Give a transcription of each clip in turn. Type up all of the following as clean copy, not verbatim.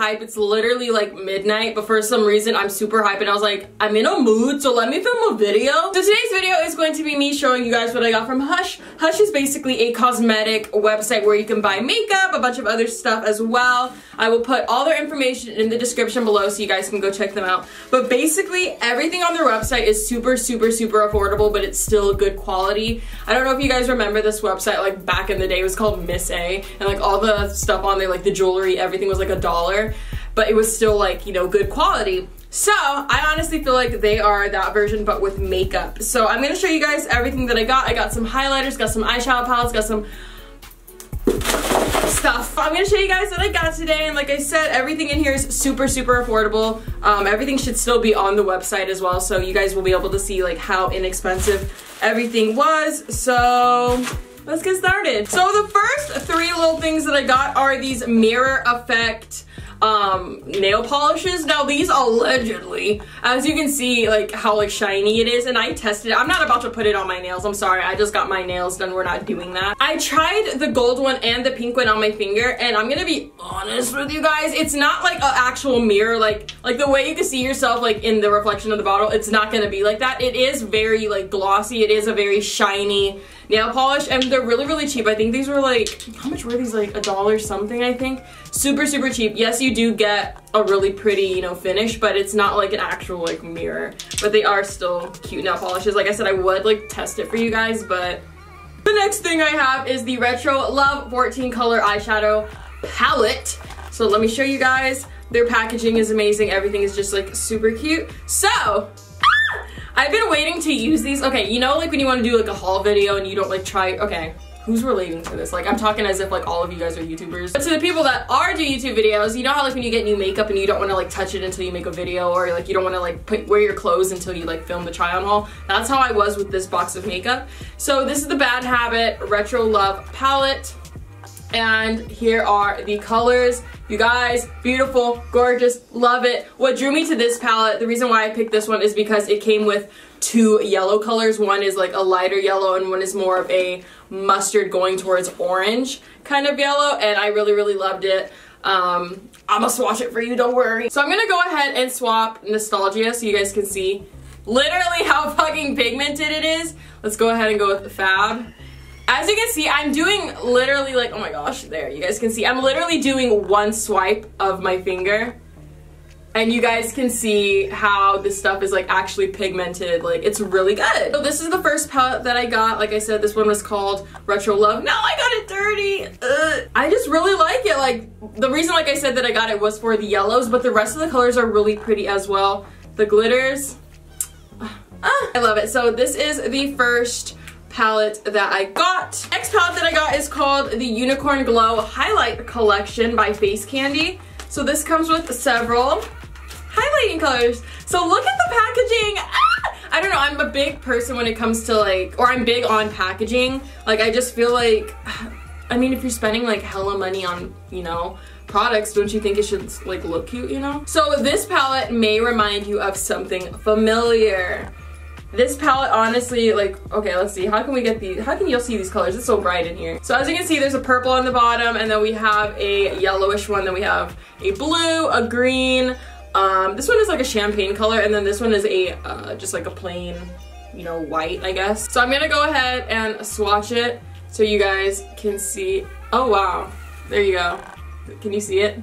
hype. It's literally like midnight, but for some reason I'm super hyped and I was like, I'm in a mood, so let me film a video. So today's video is going to be me showing you guys what I got from Hush. Hush is basically a cosmetic website where you can buy makeup, a bunch of other stuff as well. I will put all their information in the description below so you guys can go check them out. But basically everything on their website is super affordable, but it's still good quality. I don't know if you guys remember this website, like back in the day. It was called Miss A, and like all the stuff on there, like the jewelry, everything was like $1, but it was still like, you know, good quality. So I honestly feel like they are that version, but with makeup. So I'm gonna show you guys everything that I got. I got some highlighters, got some eyeshadow palettes, got some stuff. I'm gonna show you guys what I got today, and like I said, everything in here is super affordable. Everything should still be on the website as well, so you guys will be able to see like how inexpensive everything was. So let's get started. So the first three little things that I got are these mirror effect nail polishes. Now these allegedly, as you can see, like how like shiny it is, and I tested it. I'm not about to put it on my nails, I'm sorry, I just got my nails done, we're not doing that. I tried the gold one and the pink one on my finger, and I'm gonna be honest with you guys, it's not like an actual mirror, like the way you can see yourself like in the reflection of the bottle, it's not gonna be like that. It is very like glossy, it is a very shiny nail polish, and they're really cheap. I think these were like, how much were these? Like $1 something, I think. Super cheap. Yes, you do get a really pretty, you know, finish, but it's not like an actual like mirror, but they are still cute nail polishes. Like I said, I would like test it for you guys, but the next thing I have is the Retro Love 14 color eyeshadow palette. So let me show you guys. Their packaging is amazing. Everything is just like super cute. So I've been waiting to use these. Okay, you know like when you want to do like a haul video and you don't like try, okay, who's relating to this? Like I'm talking as if like all of you guys are YouTubers. But to the people that are do YouTube videos, you know how like when you get new makeup and you don't want to like touch it until you make a video, or like you don't want to like wear your clothes until you like film the try on haul? That's how I was with this box of makeup. So this is the Bad Habit Retro Love palette. And here are the colors. You guys, beautiful, gorgeous, love it. What drew me to this palette, the reason why I picked this one is because it came with two yellow colors. One is like a lighter yellow and one is more of a mustard going towards orange kind of yellow, and I really loved it. I'm gonna swatch it for you, don't worry. So I'm gonna go ahead and swap Nostalgia so you guys can see literally how fucking pigmented it is. Let's go ahead and go with the Fab. As you can see, I'm doing literally like, oh my gosh, there, you guys can see, I'm literally doing one swipe of my finger, and you guys can see how this stuff is like actually pigmented, like it's really good. So this is the first palette that I got. Like I said, this one was called Retro Love. Now I got it dirty. I just really like it. Like the reason, like I said, that I got it was for the yellows, but the rest of the colors are really pretty as well. The glitters, I love it. So this is the first palette that I got. Next palette that I got is called the Unicorn Glow Highlight Collection by Face Candy. So this comes with several highlighting colors. So look at the packaging. I don't know, I'm a big person when it comes to like, or I'm big on packaging. Like I just feel like, I mean, if you're spending like hella money on, you know, products, don't you think it should like look cute, you know? So this palette may remind you of something familiar. This palette, honestly, like, okay, let's see, how can we get these, how can you see these colors? It's so bright in here. So as you can see, there's a purple on the bottom, and then we have a yellowish one, then we have a blue, a green, this one is like a champagne color, and then this one is a, just like a plain, you know, white, I guess. So I'm gonna go ahead and swatch it so you guys can see. Oh wow, there you go. Can you see it?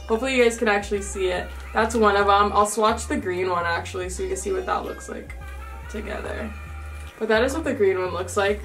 Hopefully you guys can actually see it. That's one of them. I'll swatch the green one actually so you can see what that looks like together. But that is what the green one looks like.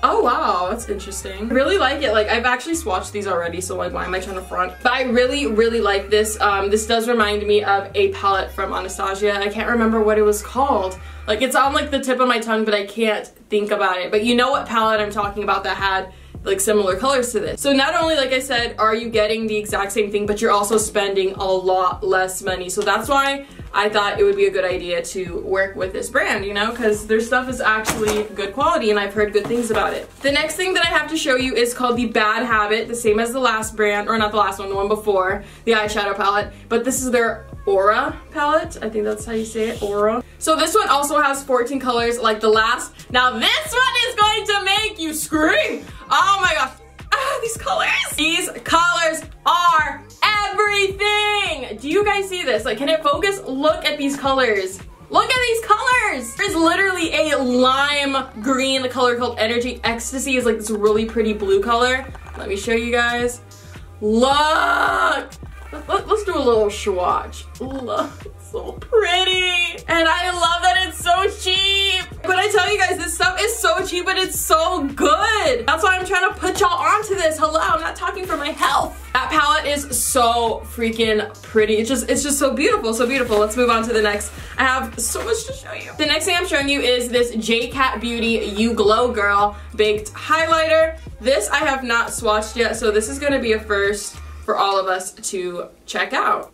Oh wow, that's interesting. I really like it. Like I've actually swatched these already, so like why am I trying to front? But I really like this. This does remind me of a palette from Anastasia. I can't remember what it was called. Like it's on like the tip of my tongue, but I can't think about it. But you know what palette I'm talking about that had like similar colors to this. So not only, like I said, are you getting the exact same thing, but you're also spending a lot less money. So that's why I thought it would be a good idea to work with this brand, you know, because their stuff is actually good quality and I've heard good things about it. The next thing that I have to show you is called the Bad Habit, the same as the last brand, or not the last one, the one before, the eyeshadow palette, but this is their Aura palette. I think that's how you say it, Aura. So this one also has 14 colors like the last. Now this one is going to make you scream. Oh my gosh. Ah, these colors. These colors are everything. Do you guys see this? Like, can it focus? Look at these colors. Look at these colors! There's literally a lime green color called Energy Ecstasy. Is like this really pretty blue color. Let me show you guys. Look! Let's do a little swatch. Look, it's so pretty. And I love that it's so cheap. But I tell you guys, this stuff is so cheap, but it's so good. That's why I'm trying to put y'all onto this. Hello, I'm not talking for my health. That palette is so freaking pretty. It's just so beautiful, so beautiful. Let's move on to the next. I have so much to show you. The next thing I'm showing you is this JCat Beauty You Glow Girl Baked Highlighter. This I have not swatched yet, so this is gonna be a first for all of us to check out.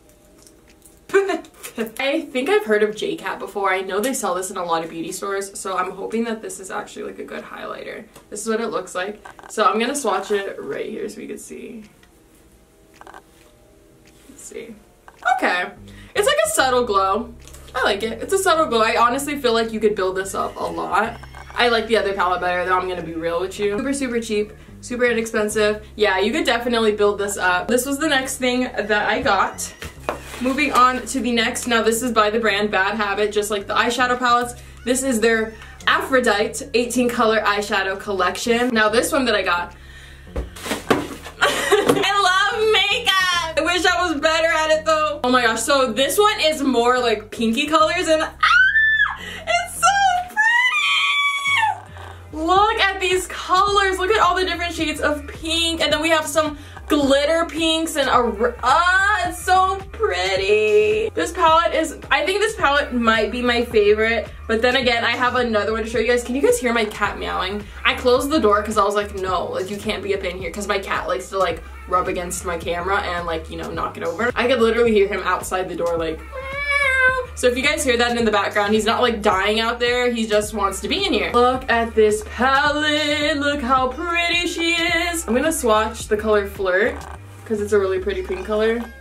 I think I've heard of JCat before. I know they sell this in a lot of beauty stores, so I'm hoping that this is actually like a good highlighter. This is what it looks like. So I'm gonna swatch it right here so we can see. Let's see. Okay. It's like a subtle glow. I like it. It's a subtle glow. I honestly feel like you could build this up a lot. I like the other palette better though, I'm gonna be real with you. Super, super cheap. Super inexpensive. Yeah, you could definitely build this up. This was the next thing that I got. Moving on to the next. Now this is by the brand Bad Habit, just like the eyeshadow palettes. This is their Aphrodite 18 color eyeshadow collection. Now this one that I got. I love makeup! I wish I was better at it though. Oh my gosh, so this one is more like pinky colors and it's so pretty! Look at these colors. Look at all the different shades of pink. And then we have some glitter pinks and it's so pretty. This palette is, I think this palette might be my favorite, but then again, I have another one to show you guys. Can you guys hear my cat meowing? I closed the door because I was like, no, like you can't be up in here because my cat likes to like rub against my camera and like, you know, knock it over. I could literally hear him outside the door like, so if you guys hear that in the background, he's not like dying out there, he just wants to be in here. Look at this palette, look how pretty she is. I'm gonna swatch the color Flirt, because it's a really pretty pink color. Can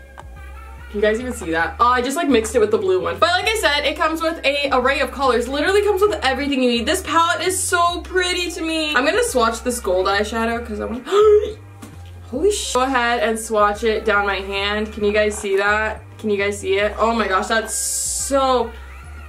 you guys even see that? Oh, I just like mixed it with the blue one. But like I said, it comes with an array of colors, literally comes with everything you need. This palette is so pretty to me. I'm gonna swatch this gold eyeshadow, because I want holy sh! Go ahead and swatch it down my hand. Can you guys see that? Can you guys see it? Oh my gosh, that's so,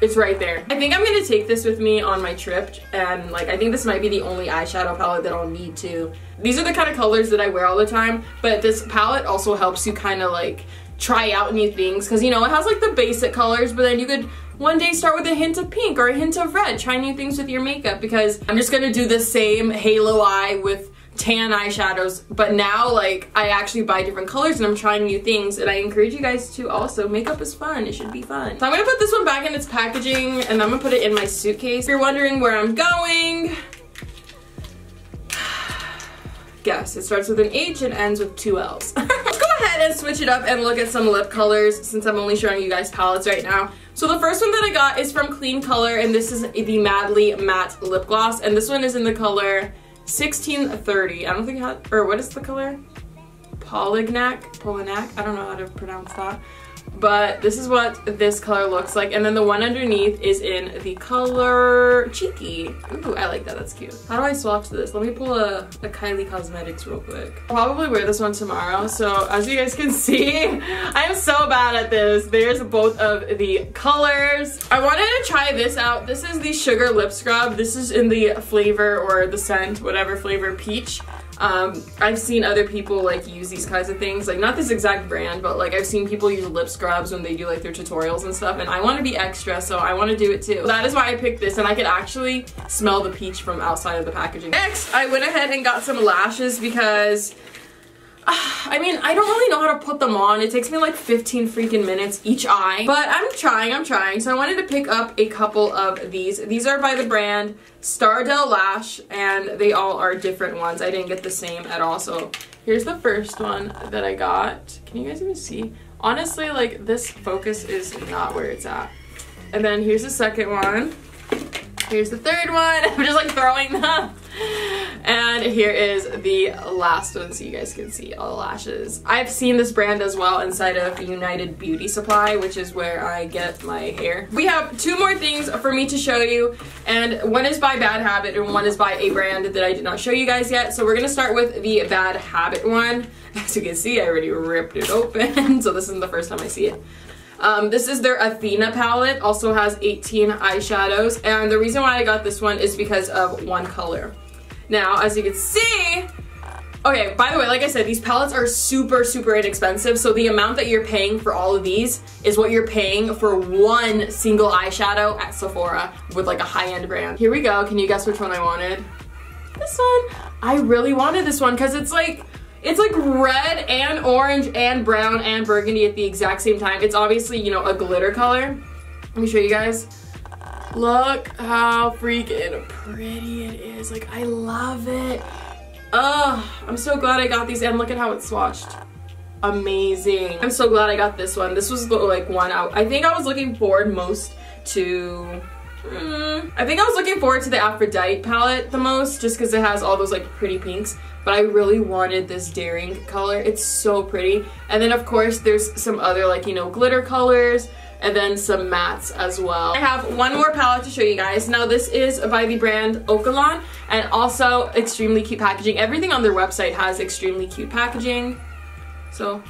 it's right there. I think I'm gonna take this with me on my trip, and like I think this might be the only eyeshadow palette that I'll need to. These are the kind of colors that I wear all the time, but this palette also helps you kind of like try out new things, because you know it has like the basic colors, but then you could one day start with a hint of pink or a hint of red. Try new things with your makeup, because I'm just gonna do the same halo eye with tan eyeshadows, but now like I actually buy different colors and I'm trying new things, and I encourage you guys to also. Makeup is fun, it should be fun. So I'm gonna put this one back in its packaging and I'm gonna put it in my suitcase. If you're wondering where I'm going, guess. It starts with an H and ends with 2 L's. Let's go ahead and switch it up and look at some lip colors, since I'm only showing you guys palettes right now. So the first one that I got is from Clean Color, and this is the Madly Matte Lip Gloss, and this one is in the color 1630. I don't think how, or what is the color? Polignac? I don't know how to pronounce that. But this is what this color looks like, and then the one underneath is in the color Cheeky. Ooh, I like that, that's cute. How do I swatch this? Let me pull a Kylie Cosmetics real quick. I'll probably wear this one tomorrow, so as you guys can see, I'm so bad at this. There's both of the colors. I wanted to try this out. This is the Sugar Lip Scrub. This is in the flavor, or the scent, whatever flavor, peach. I've seen other people like use these kinds of things, like not this exact brand, but like I've seen people use lip scrubs when they do like their tutorials and stuff, and I want to be extra, so I want to do it too. That is why I picked this, and I could actually smell the peach from outside of the packaging. Next, I went ahead and got some lashes because I mean, I don't really know how to put them on. It takes me like 15 freaking minutes each eye, but I'm trying. So I wanted to pick up a couple of these. These are by the brand Stardell Lash, and they all are different ones. I didn't get the same at all. So here's the first one that I got. Can you guys even see? Honestly, like this focus is not where it's at. And then here's the second one. Here's the third one. I'm just like throwing them. And here is the last one so you guys can see all the lashes. I've seen this brand as well inside of United Beauty Supply, which is where I get my hair. We have 2 more things for me to show you, and one is by Bad Habit and one is by a brand that I did not show you guys yet. So we're gonna start with the Bad Habit one. As you can see, I already ripped it open, so this isn't the first time I see it. This is their Athena palette, also has 18 eyeshadows, and the reason why I got this one is because of one color. Now, as you can see, okay, by the way, like I said, these palettes are super, super inexpensive, so the amount that you're paying for all of these is what you're paying for one single eyeshadow at Sephora with like a high-end brand. Here we go. Can you guess which one I wanted? This one. I really wanted this one because it's like red and orange and brown and burgundy at the exact same time. It's obviously, you know, a glitter color. Let me show you guys. Look how freaking pretty it is. Like, I love it. Ugh, I'm so glad I got these, and look at how it's swatched. Amazing. I'm so glad I got this one. This was like one out. I think I was looking forward most to I think I was looking forward to the Aphrodite palette the most, just because it has all those like pretty pinks, but I really wanted this Daring color. It's so pretty. And then of course there's some other like, you know, glitter colors, and then some mattes as well. I have one more palette to show you guys. Now this is by the brand Okalon, and also extremely cute packaging. Everything on their website has extremely cute packaging. So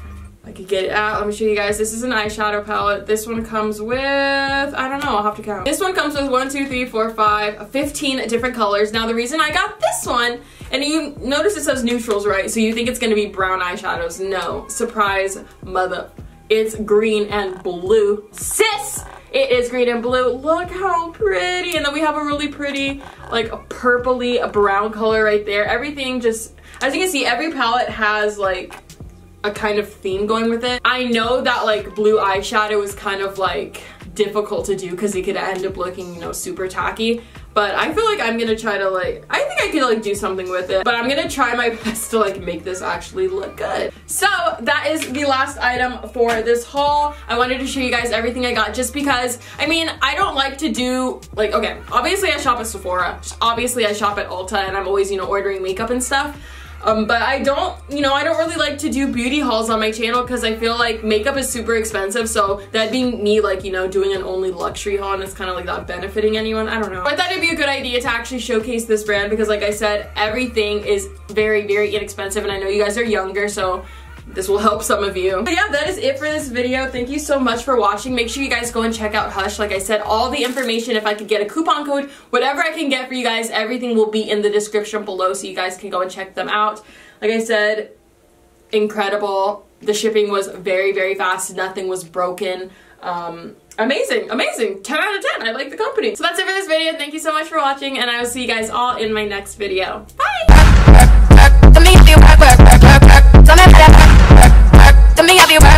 I could get it out. Let me show you guys. This is an eyeshadow palette. This one comes with, I don't know, I'll have to count. This one comes with 1, 2, 3, 4, 5, 15 different colors. Now the reason I got this one, and you notice it says neutrals, right? So you think it's gonna be brown eyeshadows. No, surprise mother. It's green and blue. Sis! It is green and blue. Look how pretty. And then we have a really pretty, like a purpley, a brown color right there. Everything just, as you can see, every palette has like a kind of theme going with it. I know that like blue eyeshadow is kind of like difficult to do because it could end up looking, you know, super tacky. But I feel like I'm gonna try to like, I think I could like do something with it, but I'm gonna try my best to like make this actually look good. So that is the last item for this haul. I wanted to show you guys everything I got just because, I mean, I don't like to do like, okay, obviously I shop at Sephora, obviously I shop at Ulta, and I'm always, you know, ordering makeup and stuff. But I don't, you know, I don't really like to do beauty hauls on my channel because I feel like makeup is super expensive, so that'd be me like, you know, doing an only luxury haul, and it's kind of like not benefiting anyone. I don't know. I thought it'd be a good idea to actually showcase this brand because like I said, everything is very, very inexpensive, and I know you guys are younger, so this will help some of you. But yeah, that is it for this video. Thank you so much for watching. Make sure you guys go and check out Hush. Like I said, all the information, if I could get a coupon code, whatever I can get for you guys, everything will be in the description below so you guys can go and check them out. Like I said, incredible. The shipping was very, very fast. Nothing was broken. Amazing, amazing. 10 out of 10. I like the company. So that's it for this video. Thank you so much for watching, and I will see you guys all in my next video. Bye! To me, I feel work.